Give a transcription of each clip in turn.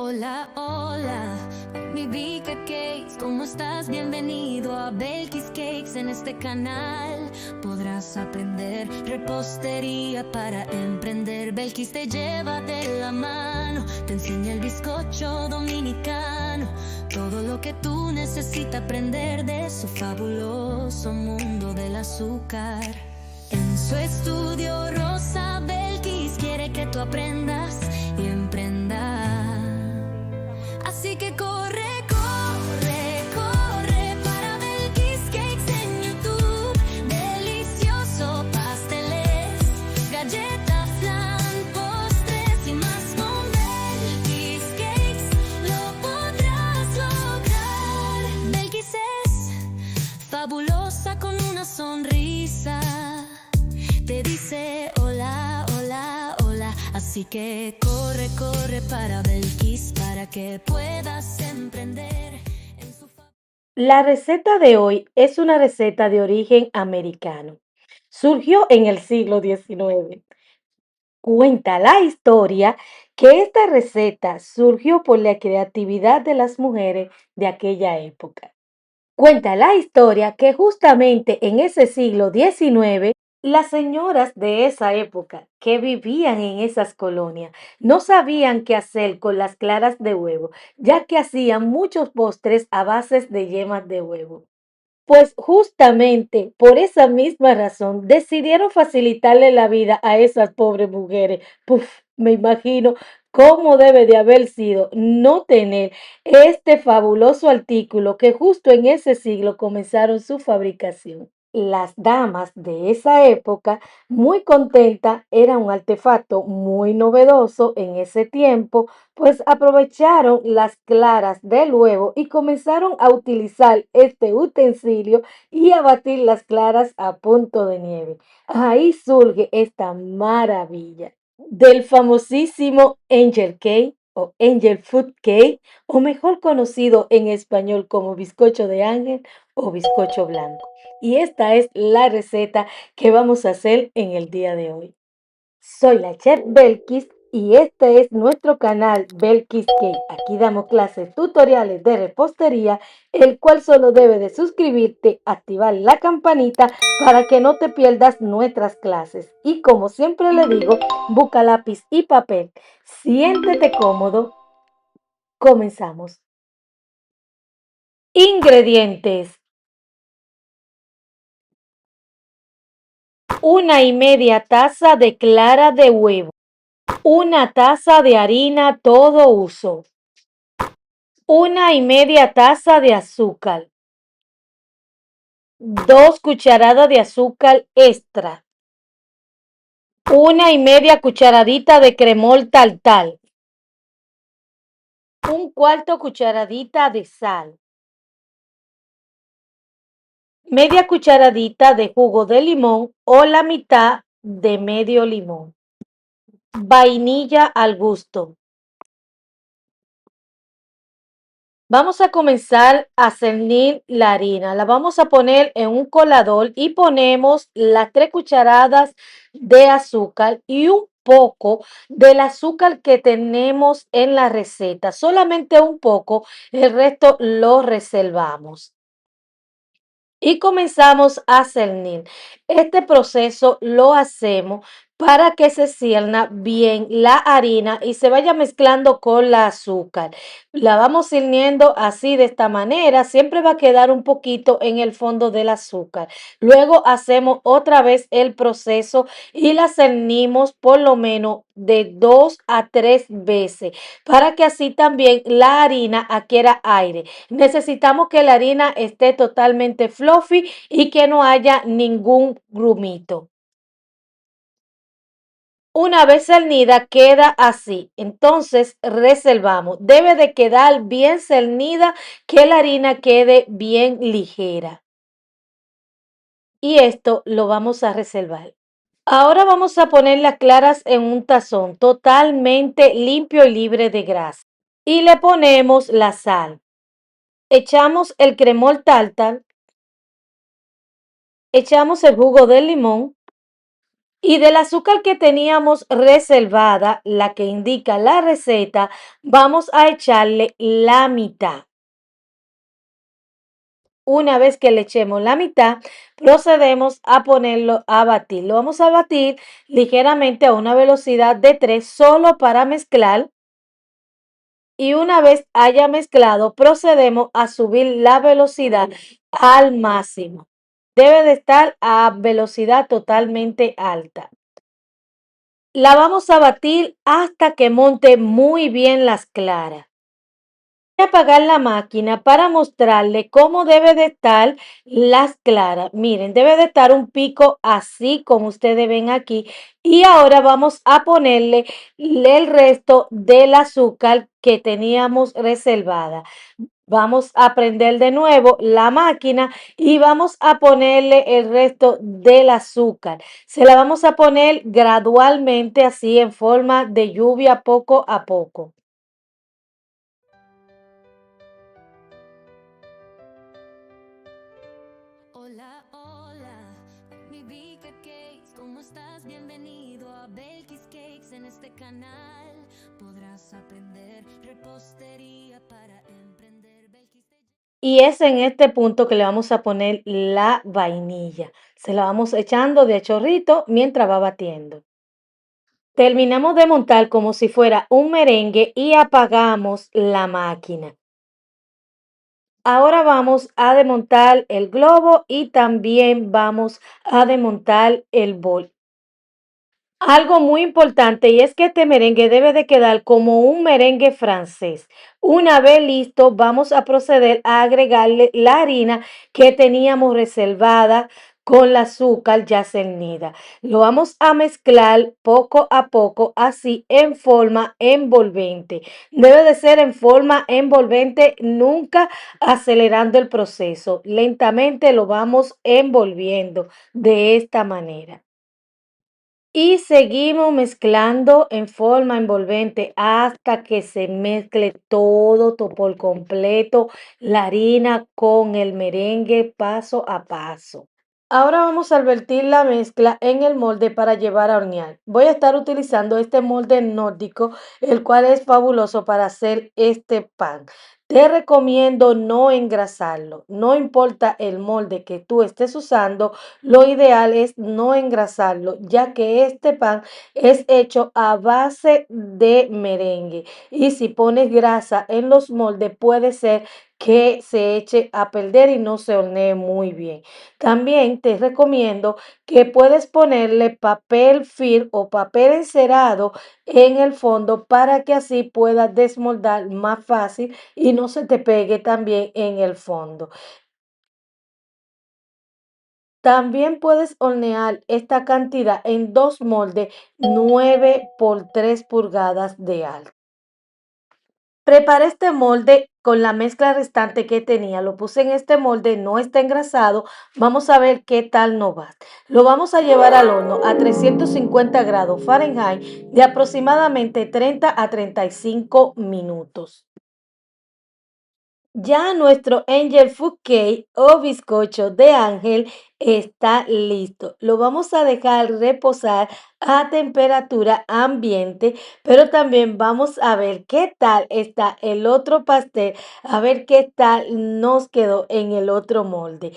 Hola, hola, mi Vika Cakes, ¿cómo estás? Bienvenido a Belkis Cakes. En este canal podrás aprender repostería para emprender. Belkis te lleva de la mano, te enseña el bizcocho dominicano, todo lo que tú necesitas aprender de su fabuloso mundo del azúcar. En su estudio Rosa Belkis quiere que tú aprendas y emprendas. Así que corre, corre, corre para Belkis Cakes en YouTube. Delicioso pasteles, galletas, flan, postres y más. Con Belkis Cakes lo podrás lograr. Belkis es fabulosa con una sonrisa. Te dice hola, hola, hola. Así que corre, corre para Belkis para que puedas emprender en su La receta de hoy es una receta de origen americano. Surgió en el siglo XIX. Cuenta la historia que esta receta surgió por la creatividad de las mujeres de aquella época. Cuenta la historia que justamente en ese siglo XIX, las señoras de esa época que vivían en esas colonias no sabían qué hacer con las claras de huevo, ya que hacían muchos postres a bases de yemas de huevo. Pues justamente por esa misma razón decidieron facilitarle la vida a esas pobres mujeres. Puf, me imagino cómo debe de haber sido no tener este fabuloso artículo que justo en ese siglo comenzaron su fabricación. Las damas de esa época, muy contentas, era un artefacto muy novedoso en ese tiempo, pues aprovecharon las claras del huevo y comenzaron a utilizar este utensilio y a batir las claras a punto de nieve. Ahí surge esta maravilla del famosísimo Angel Cake o Angel Food Cake, o mejor conocido en español como bizcocho de ángel o bizcocho blanco. Y esta es la receta que vamos a hacer en el día de hoy. Soy la chef Belkis y este es nuestro canal Belkis Cake. Aquí damos clases tutoriales de repostería, el cual solo debe de suscribirte, activar la campanita para que no te pierdas nuestras clases. Y como siempre le digo, busca lápiz y papel. Siéntete cómodo. Comenzamos. Ingredientes: 1,5 tazas de clara de huevo, 1 taza de harina todo uso, 1,5 taza de azúcar, 2 cucharadas de azúcar extra, 1,5 cucharadita de cremol tartar, 1/4 cucharadita de sal, media cucharadita de jugo de limón o la mitad de medio limón, vainilla al gusto. Vamos a comenzar a cernir la harina. La vamos a poner en un colador y ponemos las 3 cucharadas de azúcar y un poco del azúcar que tenemos en la receta. Solamente un poco, el resto lo reservamos. Y comenzamos a cernir. Este proceso lo hacemos para que se cierna bien la harina y se vaya mezclando con la azúcar. La vamos cerniendo así de esta manera, siempre va a quedar un poquito en el fondo del azúcar. Luego hacemos otra vez el proceso y la cernimos por lo menos de 2 a 3 veces para que así también la harina adquiera aire. Necesitamos que la harina esté totalmente fluffy y que no haya ningún grumito. Una vez cernida queda así, entonces reservamos. Debe de quedar bien cernida, que la harina quede bien ligera. Y esto lo vamos a reservar. Ahora vamos a poner las claras en un tazón totalmente limpio y libre de grasa. Y le ponemos la sal. Echamos el cremol tartar. Echamos el jugo de limón Y del azúcar que teníamos reservada, la que indica la receta, vamos a echarle la mitad. Una vez que le echemos la mitad, procedemos a ponerlo a batir. Lo vamos a batir ligeramente a una velocidad de 3 solo para mezclar. Y una vez haya mezclado, procedemos a subir la velocidad al máximo. Debe de estar a velocidad totalmente alta. La vamos a batir hasta que monte muy bien las claras. Voy a apagar la máquina para mostrarle cómo debe de estar las claras. Miren, debe de estar un pico así como ustedes ven aquí. Y ahora vamos a ponerle el resto del azúcar que teníamos reservada. Vamos a prender de nuevo la máquina y vamos a ponerle el resto del azúcar. Se la vamos a poner gradualmente así en forma de lluvia poco a poco. Hola, hola, mi Vika Cakes, ¿cómo estás? Bienvenido a Belkis Cakes. En este canal podrás aprender repostería para emprender. Belkis te... Y es en este punto que le vamos a poner la vainilla. Se la vamos echando de a chorrito mientras va batiendo. Terminamos de montar como si fuera un merengue y apagamos la máquina. Ahora vamos a desmontar el globo y también vamos a desmontar el bol. Algo muy importante y es que este merengue debe de quedar como un merengue francés. Una vez listo, vamos a proceder a agregarle la harina que teníamos reservada con el azúcar ya cernida. Lo vamos a mezclar poco a poco, así en forma envolvente. Debe de ser en forma envolvente, nunca acelerando el proceso. Lentamente lo vamos envolviendo de esta manera. Y seguimos mezclando en forma envolvente hasta que se mezcle todo por completo, la harina con el merengue paso a paso. Ahora vamos a vertir la mezcla en el molde para llevar a hornear. Voy a estar utilizando este molde nórdico, el cual es fabuloso para hacer este pan. Te recomiendo no engrasarlo. No importa el molde que tú estés usando, lo ideal es no engrasarlo, ya que este pan es hecho a base de merengue. Y si pones grasa en los moldes, puede ser que se eche a perder y no se hornee muy bien. También te recomiendo que puedes ponerle papel film o papel encerado en el fondo para que así puedas desmoldar más fácil y no se te pegue también en el fondo. También puedes hornear esta cantidad en dos moldes 9 por 3 pulgadas de alto. Preparé este molde con la mezcla restante que tenía, lo puse en este molde, no está engrasado, vamos a ver qué tal nos va. Lo vamos a llevar al horno a 350 grados Fahrenheit de aproximadamente 30 a 35 minutos. Ya nuestro Angel Food Cake o bizcocho de ángel está listo. Lo vamos a dejar reposar a temperatura ambiente, pero también vamos a ver qué tal está el otro pastel, a ver qué tal nos quedó en el otro molde.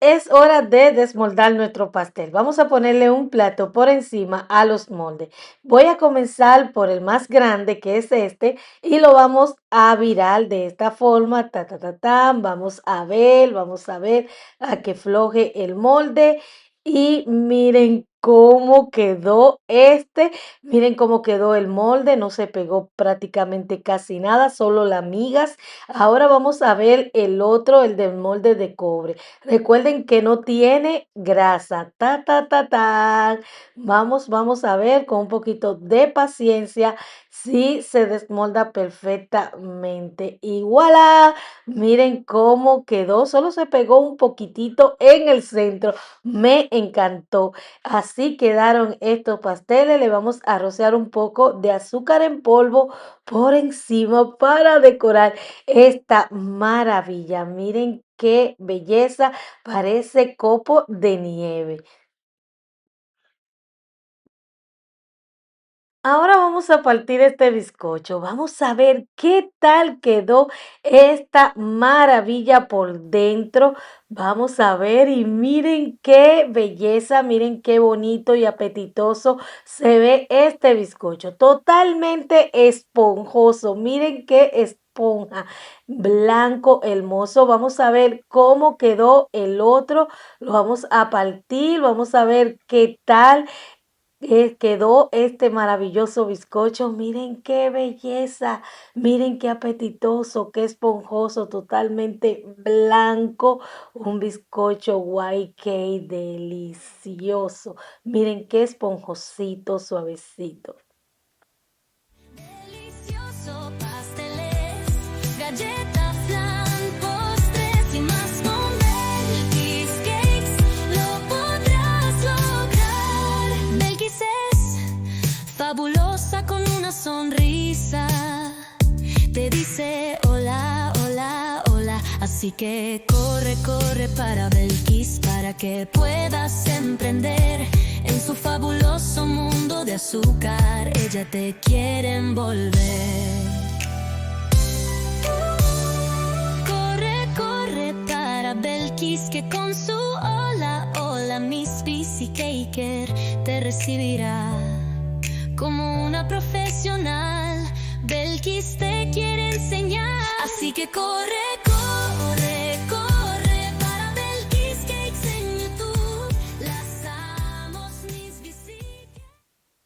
Es hora de desmoldar nuestro pastel. Vamos a ponerle un plato por encima a los moldes. Voy a comenzar por el más grande, que es este, y lo vamos a virar de esta forma. Ta, ta, ta, ta. Vamos a ver a que floje el molde. Y miren cómo quedó este. Miren cómo quedó el molde. No se pegó prácticamente casi nada, solo las migas. Ahora vamos a ver el otro, el del molde de cobre. Recuerden que no tiene grasa. Ta, ta, ta, ta. Vamos a ver con un poquito de paciencia si se desmolda perfectamente. Y voilà, miren cómo quedó. Solo se pegó un poquitito en el centro. Me encantó. Así quedaron estos pasteles. Le vamos a rociar un poco de azúcar en polvo por encima para decorar esta maravilla. Miren qué belleza, parece copo de nieve. Ahora vamos a partir este bizcocho. Vamos a ver qué tal quedó esta maravilla por dentro. Vamos a ver y miren qué belleza, miren qué bonito y apetitoso se ve este bizcocho. Totalmente esponjoso. Miren qué esponja. Blanco, hermoso. Vamos a ver cómo quedó el otro. Lo vamos a partir. Vamos a ver qué tal quedó este maravilloso bizcocho. Miren qué belleza, miren qué apetitoso, qué esponjoso, totalmente blanco. Un bizcocho white cake delicioso. Miren qué esponjosito, suavecito. Delicioso, pasteles, galletas, flan, postres y más con Belkis Cakes lo podrás lograr. Belkis es fabulosa con una sonrisa. Te dice hola, hola, hola. Así que corre, corre para Belkis para que puedas emprender en su fabuloso mundo de azúcar. Ella te quiere envolver. Corre, corre para Belkis que con su hola, hola, Miss Busy Caker te recibirá como una profesional. Belkis te quiere enseñar. Así que corre, corre, corre para Belkis Cakes en YouTube. Las amo, mis visitas.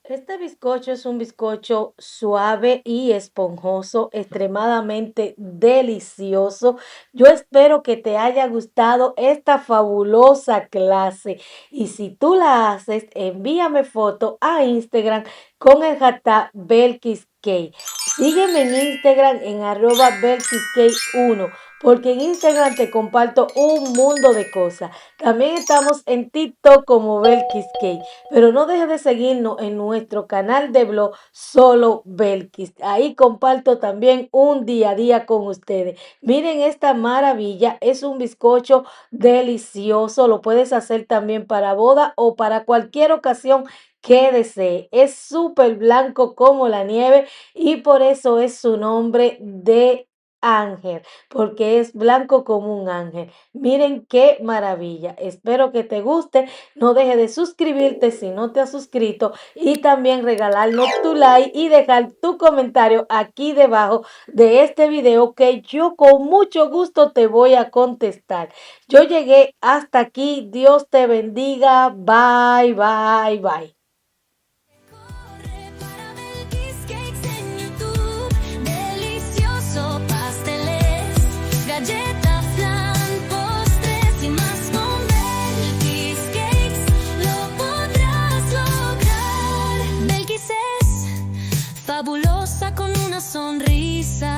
Este bizcocho es un bizcocho suave y esponjoso, extremadamente delicioso. Yo espero que te haya gustado esta fabulosa clase y si tú la haces, envíame foto a Instagram con el hashtag BelkisCake. Sígueme en Instagram en @BelkisCake1 porque en Instagram te comparto un mundo de cosas. También estamos en TikTok como BelkisCake. Pero no dejes de seguirnos en nuestro canal de blog Solo Belkis. Ahí comparto también un día a día con ustedes. Miren esta maravilla. Es un bizcocho delicioso. Lo puedes hacer también para boda o para cualquier ocasión que desee. Es súper blanco como la nieve y por eso es su nombre de ángel, porque es blanco como un ángel. Miren qué maravilla. Espero que te guste. No dejes de suscribirte si no te has suscrito y también regalarnos tu like y dejar tu comentario aquí debajo de este video que yo con mucho gusto te voy a contestar. Yo llegué hasta aquí. Dios te bendiga. Bye, bye, bye. Corre para Belkis Cakes en YouTube. Delicioso, pasteles, galletas, flan, postres y más con Belkis Cakes lo podrás lograr. Belkis es fabulosa con una sonrisa.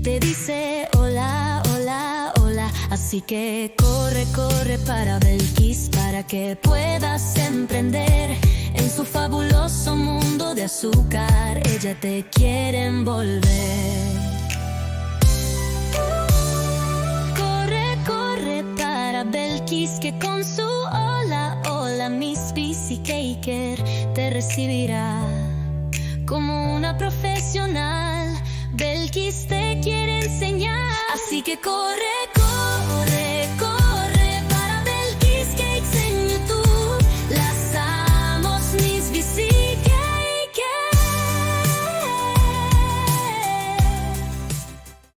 Te dice hola, hola, hola. Así que corre, corre para Belkis para que puedas emprender en su fabuloso mundo de azúcar. Ella te quiere envolver. Corre, corre para Belkis que con su hola, hola, Miss Busy Caker te recibirá como una profesional. Belkis te quiere enseñar. Así que corre,